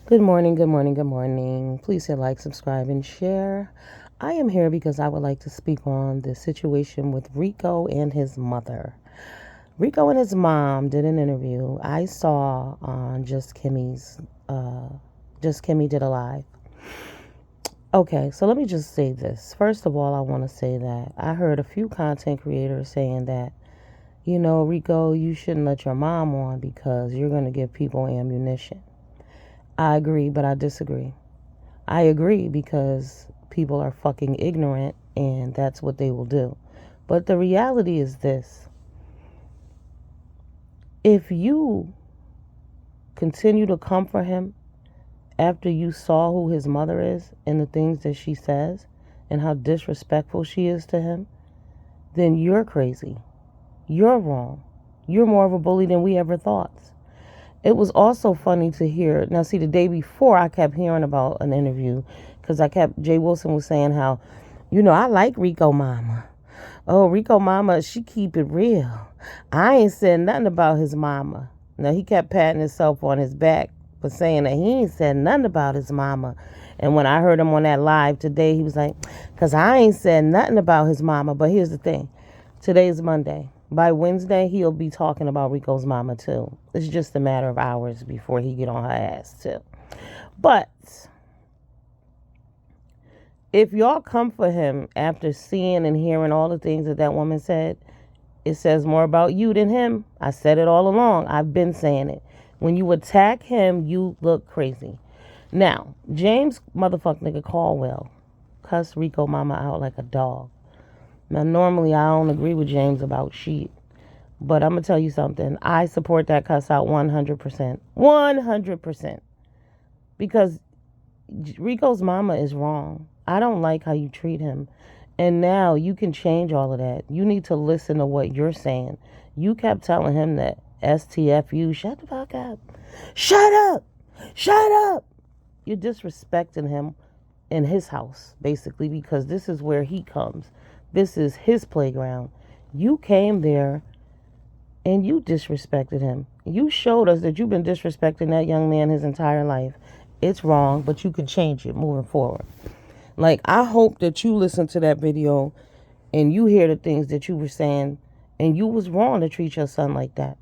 Good morning, good morning, good morning. Please hit like, subscribe, and share. I am here because I would like to speak on the situation with Rico and his mother. Rico and his mom did an interview I saw on Just Kimmie did a live. Okay, so let me just say this. First of all, I want to say that I heard a few content creators saying that, Rico, you shouldn't let your mom on because you're going to give people ammunition. I agree, but I disagree. I agree because people are fucking ignorant and that's what they will do. But the reality is this. If you continue to come for him after you saw who his mother is and the things that she says and how disrespectful she is to him, then you're crazy. You're wrong. You're more of a bully than we ever thought. It was also funny to hear. Now, see, the day before, I kept hearing about an interview because Jay Wilson was saying how, I like Rico Mama. Oh, Rico Mama, she keep it real. I ain't said nothing about his mama. Now, he kept patting himself on his back for saying that he ain't said nothing about his mama. And when I heard him on that live today, he was like, because I ain't said nothing about his mama. But here's the thing. Today's Monday. By Wednesday, he'll be talking about Rico's mama, too. It's just a matter of hours before he get on her ass, too. But if y'all come for him after seeing and hearing all the things that woman said, it says more about you than him. I said it all along. I've been saying it. When you attack him, you look crazy. Now, James motherfucking nigga Caldwell cussed Rico mama out like a dog. Now, normally I don't agree with James about shit, but I'm going to tell you something. I support that cuss out 100%. 100%. Because Rico's mama is wrong. I don't like how you treat him. And now you can change all of that. You need to listen to what you're saying. You kept telling him that STFU, shut the fuck up. Shut up. Shut up. You're disrespecting him in his house, basically, because this is where he comes. This is his playground. You came there and you disrespected him. You showed us that you've been disrespecting that young man his entire life. It's wrong, but you can change it moving forward. Like, I hope that you listen to that video and you hear the things that you were saying, and you was wrong to treat your son like that.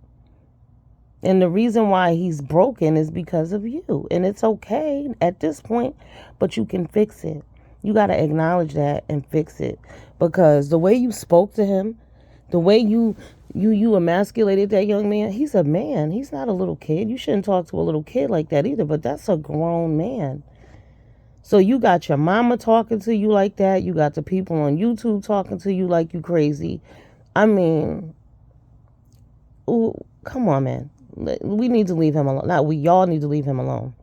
And the reason why he's broken is because of you. And it's okay at this point, but you can fix it. You got to acknowledge that and fix it. Because the way you spoke to him, the way you emasculated that young man, he's a man. He's not a little kid. You shouldn't talk to a little kid like that either, but that's a grown man. So you got your mama talking to you like that. You got the people on YouTube talking to you like you crazy. I mean, ooh, come on, man. We need to leave him alone. Y'all need to leave him alone.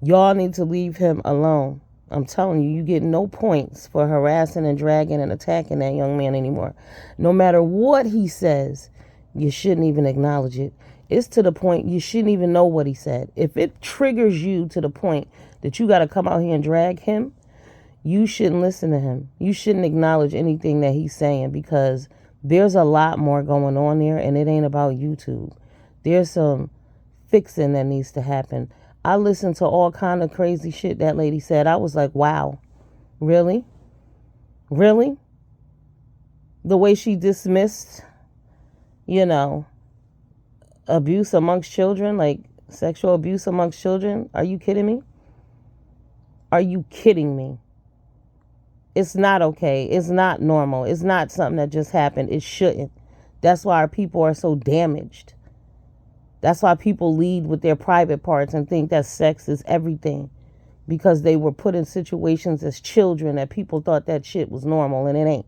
Y'all need to leave him alone. I'm telling you, you get no points for harassing and dragging and attacking that young man anymore. No matter what he says, you shouldn't even acknowledge it. It's to the point you shouldn't even know what he said. If it triggers you to the point that you got to come out here and drag him, you shouldn't listen to him. You shouldn't acknowledge anything that he's saying, because there's a lot more going on there, and it ain't about YouTube. There's some fixing that needs to happen. I listened to all kind of crazy shit that lady said. I was like, wow, really? Really? The way she dismissed, abuse amongst children, like sexual abuse amongst children. Are you kidding me? Are you kidding me? It's not okay. It's not normal. It's not something that just happened. It shouldn't. That's why our people are so damaged. That's why people lead with their private parts and think that sex is everything, because they were put in situations as children that people thought that shit was normal, and it ain't.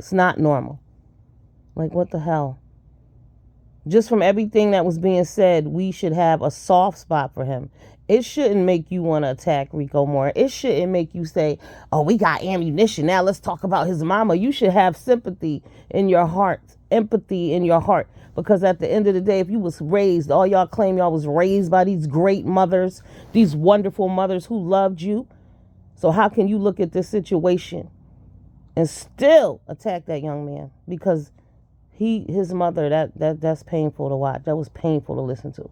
It's not normal. Like, what the hell? Just from everything that was being said, we should have a soft spot for him. It shouldn't make you want to attack Rico more. It shouldn't make you say, oh, we got ammunition. Now let's talk about his mama. You should have sympathy in your heart, empathy in your heart. Because at the end of the day, if you was raised, all y'all claim y'all was raised by these great mothers, these wonderful mothers who loved you. So how can you look at this situation and still attack that young man? Because his mother, that's painful to watch. That was painful to listen to.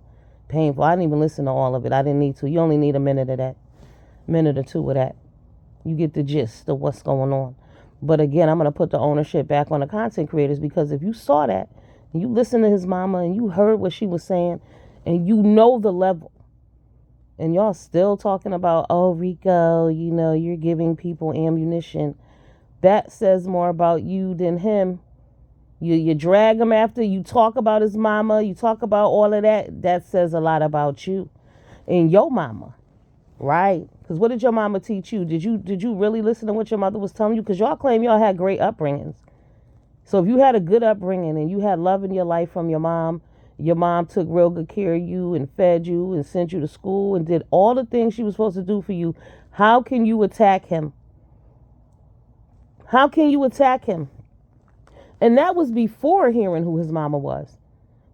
painful. I didn't even listen to all of it. I didn't need to. You only need a minute of that, minute or two of that. You get the gist of what's going on. But again, I'm going to put the ownership back on the content creators, because if you saw that and you listened to his mama and you heard what she was saying and you know the level, and y'all still talking about, oh, Rico, you're giving people ammunition, that says more about you than him. You drag him after, you talk about his mama, you talk about all of that. That says a lot about you and your mama, right? Because what did your mama teach you? Did you really listen to what your mother was telling you? Because y'all claim y'all had great upbringings. So if you had a good upbringing and you had love in your life from your mom took real good care of you and fed you and sent you to school and did all the things she was supposed to do for you, how can you attack him? How can you attack him? And that was before hearing who his mama was.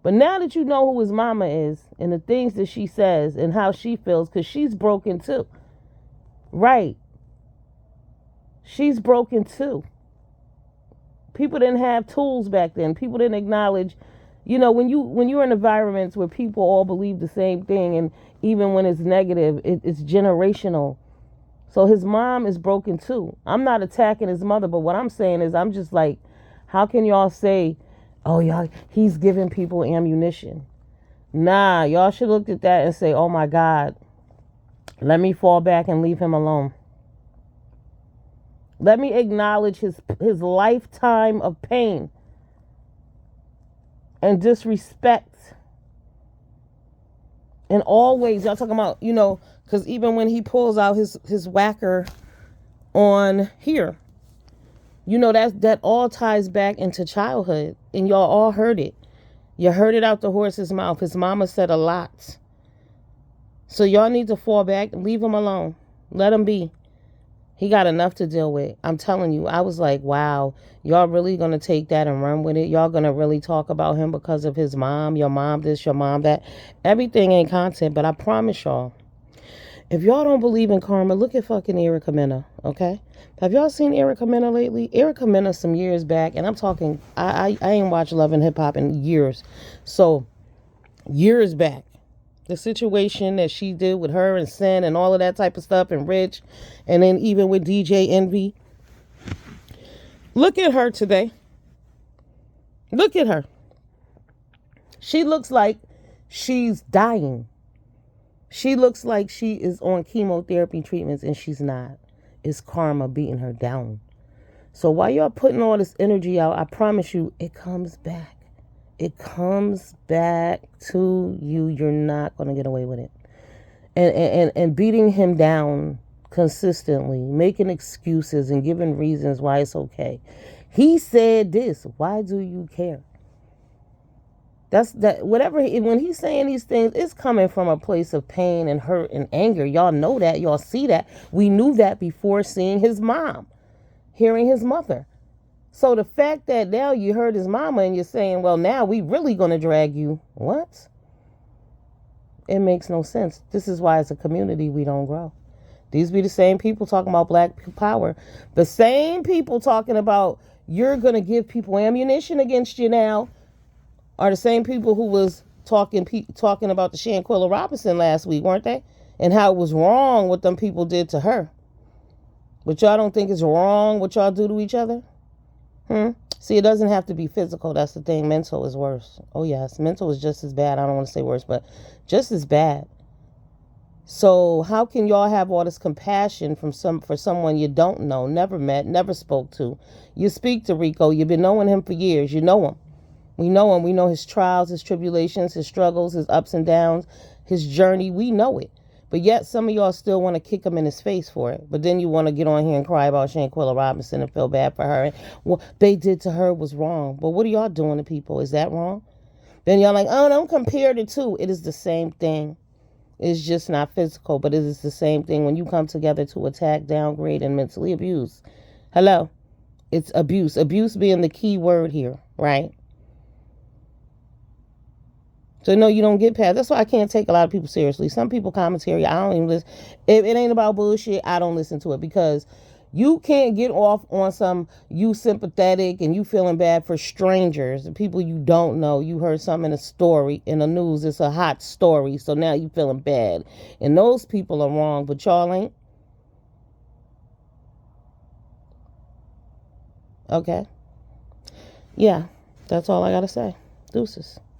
But now that you know who his mama is and the things that she says and how she feels, because she's broken too. Right. She's broken too. People didn't have tools back then. People didn't acknowledge, when you're in environments where people all believe the same thing, and even when it's negative, it's generational. So his mom is broken too. I'm not attacking his mother, but what I'm saying is, I'm just like, how can y'all say, oh, y'all, he's giving people ammunition? Nah, y'all should look at that and say, oh my God, let me fall back and leave him alone. Let me acknowledge his lifetime of pain and disrespect. And always, y'all talking about, because even when he pulls out his whacker on here, that all ties back into childhood. And y'all all heard it. You heard it out the horse's mouth. His mama said a lot. So y'all need to fall back and leave him alone. Let him be. He got enough to deal with. I'm telling you, I was like, wow, y'all really going to take that and run with it? Y'all going to really talk about him because of his mom, your mom this, your mom that? Everything ain't content, but I promise y'all, if y'all don't believe in karma, look at fucking Erica Mena, okay? Have y'all seen Erica Mena lately? Erica Mena some years back, and I'm talking, I ain't watched Love and Hip Hop in years. So, years back, the situation that she did with her and Sin and all of that type of stuff and Rich, and then even with DJ Envy. Look at her today. Look at her. She looks like she's dying. She looks like she is on chemotherapy treatments, and she's not. It's karma beating her down. So while y'all putting all this energy out, I promise you, it comes back. It comes back to you. You're not going to get away with it. And beating him down consistently, making excuses and giving reasons why it's okay. He said this. Why do you care? That's that. Whatever. When he's saying these things, it's coming from a place of pain and hurt and anger. Y'all know that. Y'all see that. We knew that before seeing his mom, hearing his mother. So the fact that now you heard his mama and you're saying, well, now we really going to drag you. What? It makes no sense. This is why as a community we don't grow. These be the same people talking about black power. The same people talking about you're going to give people ammunition against you now are the same people who was talking about the Shanquella Robinson last week, weren't they? And how it was wrong what them people did to her. But y'all don't think it's wrong what y'all do to each other? See, it doesn't have to be physical. That's the thing. Mental is worse. Oh, yes. Mental is just as bad. I don't want to say worse, but just as bad. So how can y'all have all this compassion for someone you don't know, never met, never spoke to? You speak to Rico. You've been knowing him for years. You know him. We know him. We know his trials, his tribulations, his struggles, his ups and downs, his journey. We know it. But yet some of y'all still want to kick him in his face for it. But then you want to get on here and cry about Shanquella Robinson and feel bad for her. And what they did to her was wrong. But what are y'all doing to people? Is that wrong? Then y'all like, oh, don't compare the two. It is the same thing. It's just not physical, but it is the same thing when you come together to attack, downgrade, and mentally abuse. Hello? It's abuse. Abuse being the key word here, right? So, no, you don't get past. That's why I can't take a lot of people seriously. Some people commentary, I don't even listen. If it ain't about bullshit, I don't listen to it because You can't get off on some you sympathetic and you feeling bad for strangers, the people you don't know. You heard something in a story, in the news, it's a hot story, so now you feeling bad. And those people are wrong, but y'all ain't. Okay. Yeah, that's all I gotta say. Deuces.